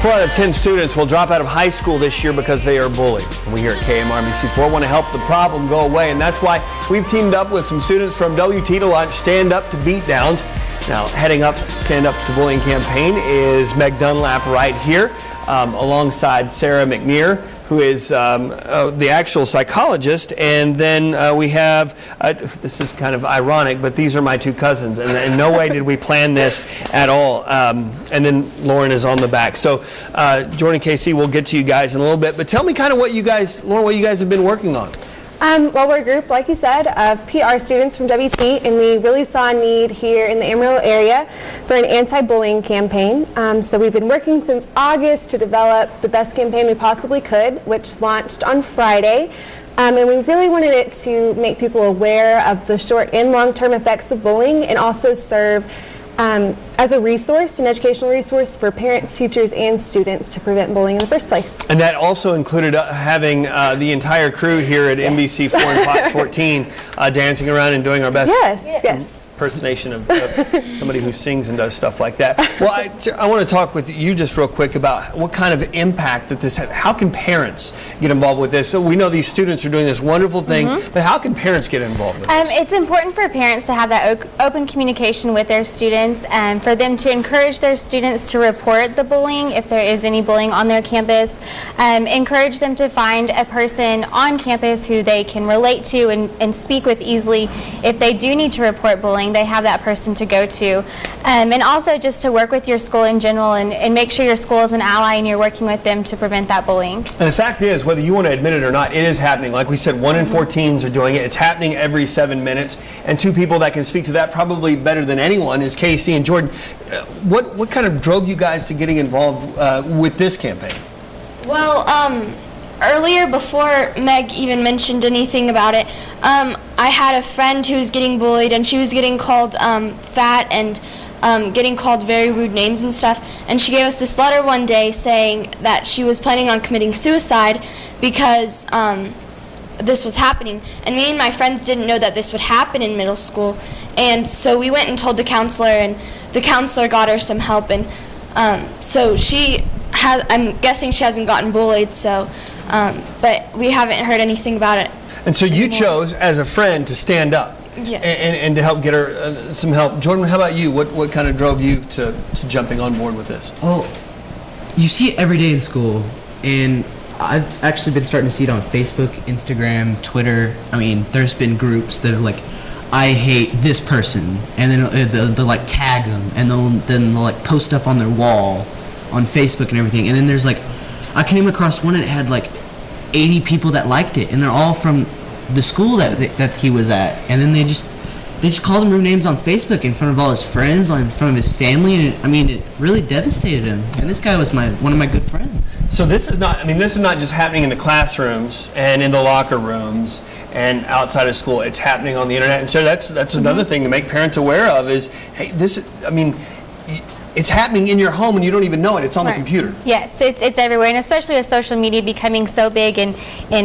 4 out of 10 students will drop out of high school this year because they are bullied. And we here at KMRBC4 want to help the problem go away, and that's why we've teamed up with some students from WT to launch Stand Up to Beatdowns. Now, heading up Stand Up to Bullying campaign is Meg Dunlap right here, alongside Sarah McNear, who is the actual psychologist, and then we have, this is kind of ironic, but these are my two cousins, and in no way did we plan this at all. And then Lauren is on the back. So Jordan, Casey, we'll get to you guys in a little bit, but tell me kind of what you guys, Lauren, what you guys have been working on. Well, we're a group, like you said, of PR students from WT, and we really saw a need here in the Amarillo area for an anti-bullying campaign. So we've been working since August to develop the best campaign we possibly could, which launched on Friday. And we really wanted it to make people aware of the short and long-term effects of bullying, and also serve as a resource, an educational resource for parents, teachers, and students to prevent bullying in the first place. And that also included having the entire crew here at NBC4 and 14 dancing around and doing our best. Yes. Impersonation of somebody who sings and does stuff like that. Well, I want to talk with you just real quick about what kind of impact that this has. How can parents get involved with this? So we know these students are doing this wonderful thing, but how can parents get involved with this? It's important for parents to have that open communication with their students, and for them to encourage their students to report the bullying if there is any bullying on their campus. Encourage them to find a person on campus who they can relate to and speak with easily. If they do need to report bullying, they have that person to go to. And also just to work with your school in general and make sure your school is an ally and you're working with them to prevent that bullying. And the fact is, whether you want to admit it or not, it is happening. Like we said, 1 in 4 teens are doing it. It's happening every 7 minutes. And two people that can speak to that probably better than anyone is Casey and Jordan. What kind of drove you guys to getting involved with this campaign? Well, earlier, before Meg even mentioned anything about it, I had a friend who was getting bullied, and she was getting called fat and getting called very rude names and stuff. And she gave us this letter one day saying that she was planning on committing suicide because this was happening. And me and my friends didn't know that this would happen in middle school. And so we went and told the counselor, and the counselor got her some help. And so I'm guessing she hasn't gotten bullied, so, but we haven't heard anything about it. And so you chose, as a friend, to stand up. Yes. And to help get her some help. Jordan, how about you? What kind of drove you to jumping on board with this? Well, you see it every day in school, and I've actually been starting to see it on Facebook, Instagram, Twitter. I mean, there's been groups that are like, I hate this person, and then they'll like tag them, and then they'll like post stuff on their wall on Facebook and everything. And then there's like, I came across one and it had like 80 people that liked it, and they're all from the school that he was at. And then they just called him rude names on Facebook in front of all his friends, in front of his family, and I mean, it really devastated him. And this guy was one of my good friends. So this is not just happening in the classrooms and in the locker rooms and outside of school. It's happening on the internet. And so that's another thing to make parents aware of is, hey, it's happening in your home and you don't even know it. It's on the computer. Yes, it's everywhere, and especially with social media becoming so big in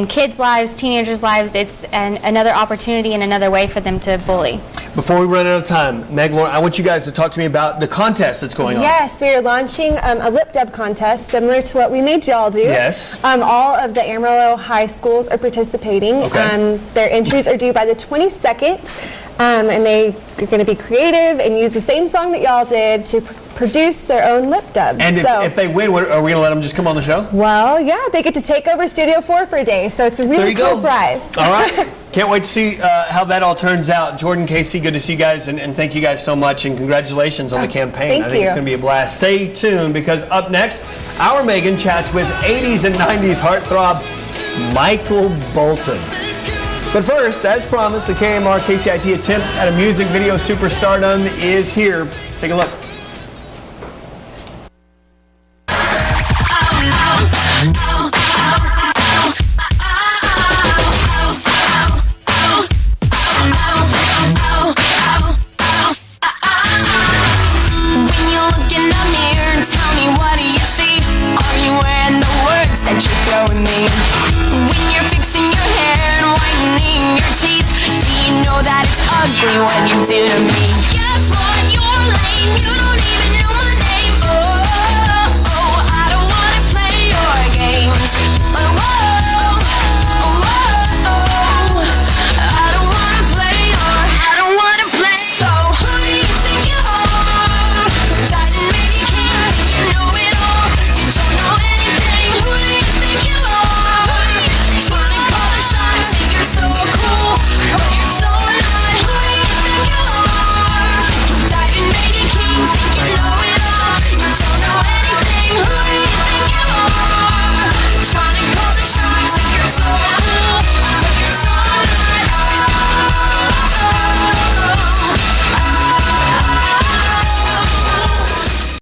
kids' lives, teenagers' lives, it's another opportunity and another way for them to bully. Before we run out of time, Meg, Lauren, I want you guys to talk to me about the contest that's going on. Yes, we are launching a lip dub contest similar to what we made y'all do. Yes. All of the Amarillo high schools are participating. Okay. Their entries are due by the 22nd. And they are going to be creative and use the same song that y'all did to produce their own lip dubs. And if they win, are we going to let them just come on the show? Well, yeah, they get to take over Studio 4 for a day, so it's a really cool prize. All right. Can't wait to see how that all turns out. Jordan, Casey, good to see you guys, and thank you guys so much, and congratulations on the campaign. I think it's going to be a blast. Stay tuned, because up next, our Megan chats with 80s and 90s heartthrob Michael Bolton. But first, as promised, the KMR KCIT attempt at a music video superstardom is here. Take a look. When you're looking at me and tell me what do you see? Are you wearing the words that you're throwing me? When you're fixing your hair and whitening your teeth, do you know that it's ugly what you do to me?